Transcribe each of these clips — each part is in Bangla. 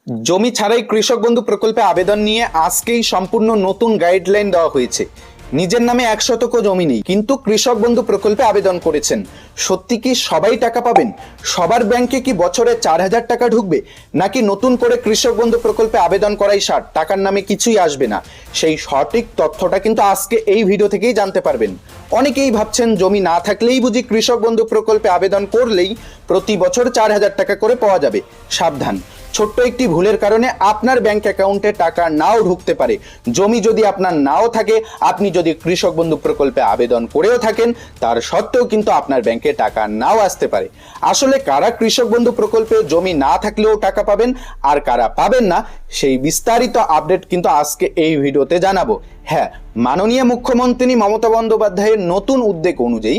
জমি ছাড়াই কৃষক বন্ধু প্রকল্পে আবেদন নিয়ে আজকেই সম্পূর্ণ নতুন গাইডলাইন দেওয়া হয়েছে। নিজের নামে 1 শতক জমি নেই, কিন্তু কৃষক বন্ধু প্রকল্পে আবেদন করেছেন। সত্যি কি সবাই টাকা পাবেন? সবার ব্যাংকে কি বছরে 4,000 টাকা ঢুকবে, নাকি নতুন করে কৃষক বন্ধু প্রকল্পে আবেদন করাই ষাট, টাকার নামে কিছুই আসবে না? সেই সঠিক তথ্যটা কিন্তু আজকে এই ভিডিও থেকেই জানতে পারবেন। অনেকেই ভাবছেন জমি না থাকলেই বুঝি কৃষক বন্ধু প্রকল্পে আবেদন করলেই প্রতি বছর 4,000 টাকা করে পাওয়া যাবে। সাবধান, ছোট্ট একটি ভুলের কারণে আপনার ব্যাংক অ্যাকাউন্টে টাকা নাও ঢুকতে পারে। জমি যদি আপনার নাও থাকে, আপনি যদি কৃষক বন্ধু প্রকল্পে আবেদন করেও থাকেন, তার সত্ত্বেও কিন্তু আপনার ব্যাংকে টাকা নাও আসতে পারে। আসলে কারা কৃষক বন্ধু প্রকল্পে জমি না থাকলেও টাকা পাবেন আর কারা পাবেন না, সেই বিস্তারিত আপডেট কিন্তু আজকে এই ভিডিওতে জানাবো। হ্যাঁ, মাননীয় মুখ্যমন্ত্রী মমতা বন্দ্যোপাধ্যায়ের নতুন উদ্যোগ অনুযায়ী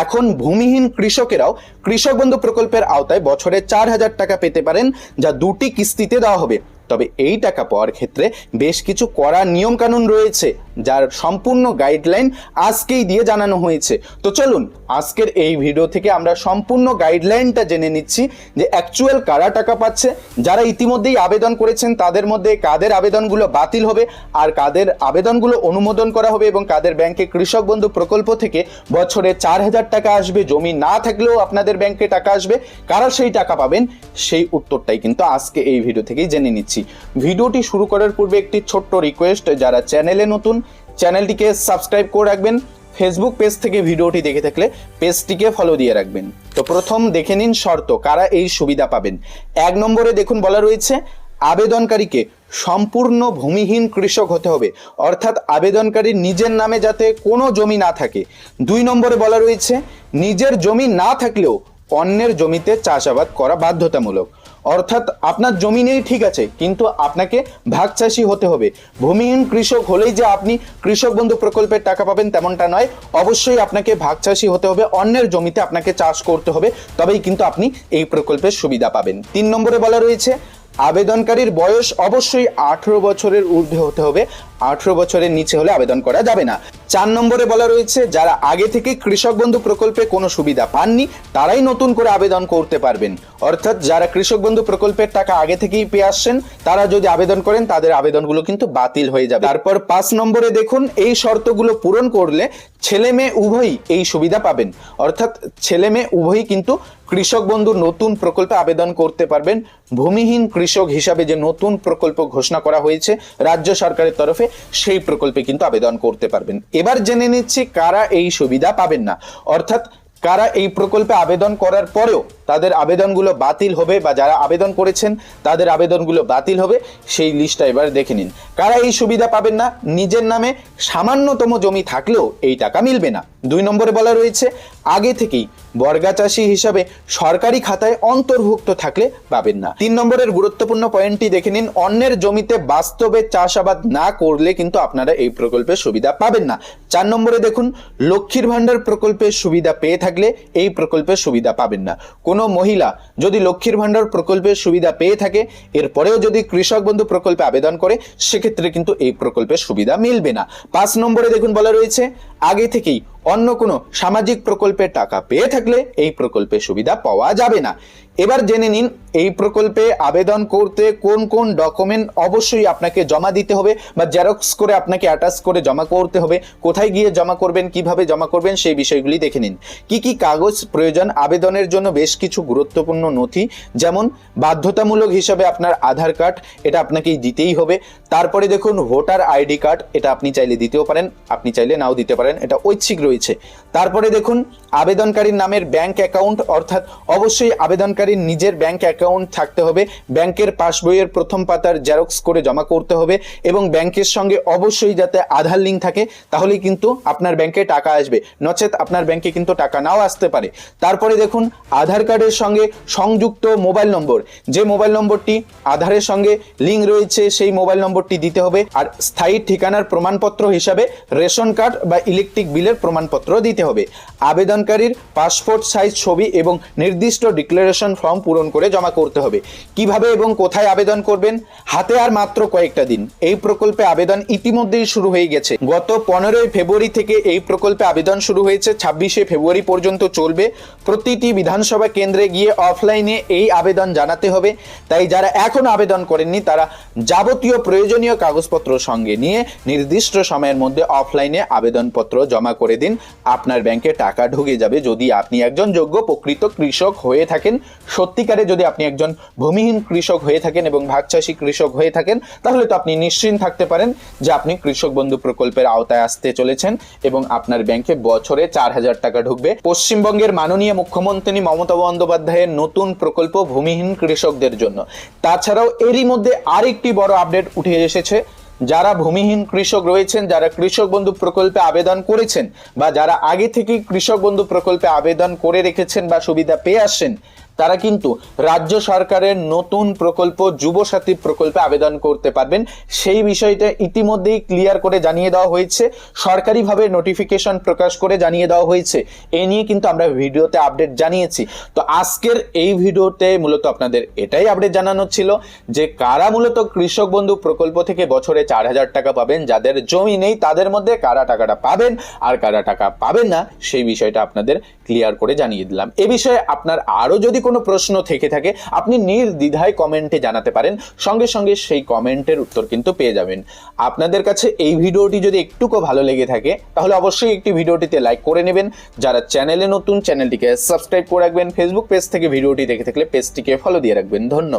এখন ভূমিহীন কৃষকেরাও কৃষক বন্ধু প্রকল্পের আওতায় বছরে 4,000 টাকা পেতে পারেন, যা 2টি কিস্তিতে দেওয়া হবে। তবে এই টাকা পাওয়ার ক্ষেত্রে বেশ কিছু কড়া নিয়ম কানুন রয়েছে, যার সম্পূর্ণ গাইডলাইন আজকেই দিয়ে জানানো হয়েছে। তো চলুন আজকের এই ভিডিও থেকে আমরা সম্পূর্ণ গাইডলাইনটা জেনে নিচ্ছি যে অ্যাকচুয়াল কারা টাকা পাচ্ছে, যারা ইতিমধ্যেই আবেদন করেছেন তাদের মধ্যে কাদের আবেদনগুলো বাতিল হবে আর কাদের আবেদনগুলো অনুমোদন করা হবে, এবং কাদের ব্যাংকে কৃষক বন্ধু প্রকল্প থেকে বছরে 4,000 টাকা আসবে, জমি না থাকলেও আপনাদের ব্যাংকে টাকা আসবে। কারা সেই টাকা পাবেন, সেই উত্তরটাই কিন্তু আজকে এই ভিডিও থেকেই জেনে নিচ্ছি। ভিডিওটি শুরু করার পূর্বে একটি ছোট্ট রিকোয়েস্ট, যারা চ্যানেলে নতুন চ্যানেলটিকে সাবস্ক্রাইব করে রাখবেন। ফেসবুক পেজ থেকে ভিডিওটি দেখে থাকলে পেজটিকে ফলো দিয়ে রাখবেন। তো প্রথম দেখে নিন শর্ত, কারা এই সুবিধা পাবেন। 1 নম্বরে দেখুন বলা রয়েছে আবেদনকারীকে সম্পূর্ণ ভূমিহীন কৃষক হতে হবে, অর্থাৎ আবেদনকারীর নিজের নামে যাতে কোনো জমি না থাকে। 2 নম্বরে বলা রয়েছে নিজের জমি না থাকলেও অন্যের জমিতে চাষাবাদ করা বাধ্যতামূলক, অর্থাৎ আপনার জমি নেই ঠিক আছে, কিন্তু আপনাকে ভাগ চাষি হতে হবে। ভূমিহীন কৃষক হলেই যে আপনি কৃষক বন্ধু প্রকল্পের টাকা পাবেন তেমনটা নয়, অবশ্যই আপনাকে ভাগ চাষি হতে হবে, অন্যের জমিতে আপনাকে চাষ করতে হবে, তবেই কিন্তু আপনি এই প্রকল্পের সুবিধা পাবেন। 3 নম্বরে বলা রয়েছে আবেদনকারীর বয়স অবশ্যই 18 বছরের ঊর্ধ্বে হতে হবে, 18 বছরের নিচে হলে আবেদন করা যাবে না। 4 নম্বরে বলা রয়েছে যারা আগে থেকে কৃষক বন্ধু প্রকল্পে কোনো সুবিধা পাননি তারাই নতুন করে আবেদন করতে পারবেন, অর্থাৎ যারা কৃষক বন্ধু প্রকল্পের টাকা আগে থেকেই পেয়ে আসছেন তারা যদি আবেদন করেন তাদের আবেদনগুলো কিন্তু বাতিল হয়ে যাবে। তারপর 5 নম্বরে দেখুন এই শর্তগুলো পূরণ করলে ছেলে মেয়ে উভয়ই এই সুবিধা পাবেন, অর্থাৎ ছেলে মেয়ে উভয়ই কিন্তু কৃষক বন্ধু নতুন প্রকল্পে আবেদন করতে পারবেন। ভূমিহীন কৃষক হিসাবে যে নতুন প্রকল্প ঘোষণা করা হয়েছে রাজ্য সরকারের তরফে, সেই প্রকল্পে কিন্তু আবেদন করতে পারবেন। এবার জেনে নিচ্ছি কারা এই সুবিধা পাবেন না, অর্থাৎ কারা এই প্রকল্পে আবেদন করার পরেও তাদের আবেদনগুলো বাতিল হবে, বা যারা আবেদন করেছেন তাদের আবেদনগুলো বাতিল হবে, সেই লিস্টটা এবার দেখে নিন। কারা এই সুবিধা পাবেন না, নিজের নামে সামান্যতম জমি থাকলেও এই টাকা মিলবে না। 2 নম্বরে বলা রয়েছে আগে থেকেই বর্গা চাষি হিসাবে সরকারি খাতায় অন্তর্ভুক্ত থাকলে পাবেন না। 3 নম্বরের গুরুত্বপূর্ণ পয়েন্টটি দেখে নিন, অন্যের জমিতে বাস্তবে চাষাবাদ না করলে কিন্তু আপনারা এই প্রকল্পের সুবিধা পাবেন না। 4 নম্বরে দেখুন লক্ষ্মীর ভান্ডার প্রকল্পের সুবিধা পেয়ে থাকলে এই প্রকল্পের সুবিধা পাবেন না। কোনো মহিলা যদি লক্ষ্মীর ভান্ডার প্রকল্পের সুবিধা পেয়ে থাকে এরপরেও যদি কৃষক বন্ধু প্রকল্পে আবেদন করে, সেক্ষেত্রে কিন্তু এই প্রকল্পের সুবিধা মিলবে না। 5 নম্বরে দেখুন বলা রয়েছে আগে থেকেই অন্য কোনো সামাজিক প্রকল্পের টাকা পেয়ে থাকলে এই প্রকল্পের সুবিধা পাওয়া যাবে না। এবার জেনে নিন এই প্রকল্পে আবেদন করতে কোন কোন ডকুমেন্ট অবশ্যই আপনাকে জমা দিতে হবে, বা জেরক্স করে আপনাকে অ্যাটাচ করে জমা করতে হবে। কোথায় গিয়ে জমা করবেন, কিভাবে জমা করবেন, সেই বিষয়গুলি দেখে নিন। কি কি কাগজ প্রয়োজন আবেদনের জন্য, বেশ কিছু গুরুত্বপূর্ণ নথি, যেমন বাধ্যতামূলক হিসাবে আপনার আধার কার্ড, এটা আপনাকে দিতেই হবে। তারপরে দেখুন ভোটার আইডি কার্ড, এটা আপনি চাইলে দিতেও পারেন, আপনি চাইলে নাও দিতে পারেন, এটা ঐচ্ছিক রয়েছে। তারপরে দেখুন আবেদনকারীর নামের ব্যাংক অ্যাকাউন্ট, অর্থাৎ অবশ্যই আবেদনকারীর নিজের ব্যাংক অ্যাকাউন্ট থাকতে হবে, ব্যাংকের পাসবইয়ের প্রথম পাতার জেরক্স করে জমা করতে হবে, এবং ব্যাংকের সঙ্গে অবশ্যই যাতে আধার লিঙ্ক থাকে, তাহলেই কিন্তু আপনার ব্যাংকে টাকা আসবে, নচেত আপনার ব্যাংকে কিন্তু টাকা নাও আসতে পারে। তারপরে দেখুন আধার কার্ডের সঙ্গে সংযুক্ত মোবাইল নম্বর, যে মোবাইল নম্বরটি আধারের সঙ্গে লিঙ্ক রয়েছে সেই মোবাইল নম্বরটি দিতে হবে। আর স্থায়ী ঠিকানার প্রমাণপত্র হিসাবে রেশন কার্ড বা ইলেকট্রিক বিলের প্রমাণ প্রমাণপত্র দিতে হবে। আবেদনকারীর পাসপোর্ট সাইজ ছবি এবং নির্দিষ্ট ডিক্লারেশন ফর্ম পূরণ করে জমা করতে হবে। কিভাবে এবং কোথায় আবেদন করবেন? হাতে আর মাত্র কয়েকটা দিন। এই প্রকল্পে আবেদন ইতিমধ্যেই শুরু হয়ে গেছে। গত 15 ফেব্রুয়ারি থেকে এই প্রকল্পে আবেদন শুরু হয়েছে, 26 ফেব্রুয়ারি পর্যন্ত চলবে। প্রতিটি বিধানসভা কেন্দ্রে গিয়ে অফলাইনে এই আবেদন জানাতে হবে। তাই যারা এখন আবেদন করেননি তারা যাবতীয় প্রয়োজনীয় কাগজপত্র সঙ্গে নিয়ে নির্দিষ্ট সময়ের মধ্যে অফলাইনে আবেদনপত্র জমা করে দিন। আপনার ব্যাংকে টাকা ঢুকে যাবে যদি আপনি একজন যোগ্য প্রকৃত কৃষক হয়ে থাকেন। সত্যিকারে যদি আপনি একজন ভূমিহীন কৃষক হয়ে থাকেন এবং ভাগচাষী কৃষক হয়ে থাকেন, তাহলে তো আপনি নিশ্চিন্ত থাকতে পারেন যে আপনি কৃষক বন্ধু প্রকল্পের আওতায় আসতে চলেছেন এবং আপনার ব্যাংকে বছরে 4,000 টাকা ঢুকবে। পশ্চিমবঙ্গের মাননীয় মুখ্যমন্ত্রী মমতা বন্দ্যোপাধ্যায়ের নতুন প্রকল্প ভূমিহীন কৃষকদের জন্য। তাছাড়াও এরই মধ্যে আরেকটি বড় আপডেট উঠে এসেছে। যারা ভূমিহীন কৃষক রয়েছেন, যারা কৃষক বন্ধু প্রকল্পে আবেদন করেছেন বা যারা আগে থেকেই কৃষক বন্ধু প্রকল্পে আবেদন করে রেখেছেন বা সুবিধা পেয়ে আসছেন, তারা কিন্তু রাজ্য সরকারের নতুন প্রকল্প যুবসাথী প্রকল্পে আবেদন করতে পারবেন। সেই বিষয়টা ইতিমধ্যেই ক্লিয়ার করে জানিয়ে দেওয়া হয়েছে, সরকারিভাবে নোটিফিকেশন প্রকাশ করে জানিয়ে দেওয়া হয়েছে। এ নিয়ে কিন্তু আমরা ভিডিওতে আপডেট জানিয়েছি। তো আজকের এই ভিডিওতে মূলত আপনাদের এটাই আপডেট জানানো ছিল যে কারা মূলত কৃষক বন্ধু প্রকল্প থেকে বছরে 4,000 টাকা পাবেন। যাদের জমি নেই তাদের মধ্যে কারা টাকাটা পাবেন আর কারা টাকা পাবেন না, সেই বিষয়টা আপনাদের ক্লিয়ার করে জানিয়ে দিলাম। এ বিষয়ে আপনার আরো যদি কোনো প্রশ্ন থেকে থাকে আপনি নির্দ্বিধায় কমেন্টে জানাতে পারেন, সঙ্গে সঙ্গে সেই কমেন্টের উত্তর কিন্তু পেয়ে যাবেন। আপনাদের কাছে এই ভিডিওটি যদি একটুকু ভালো লেগে থাকে তাহলে অবশ্যই একটি ভিডিওটিতে লাইক করে নেবেন। যারা চ্যানেলে নতুন, চ্যানেলটিকে সাবস্ক্রাইব করে রাখবেন। ফেসবুক পেজ থেকে ভিডিওটি দেখে থাকলে পেজটিকে ফলো দিয়ে রাখবেন। ধন্যবাদ।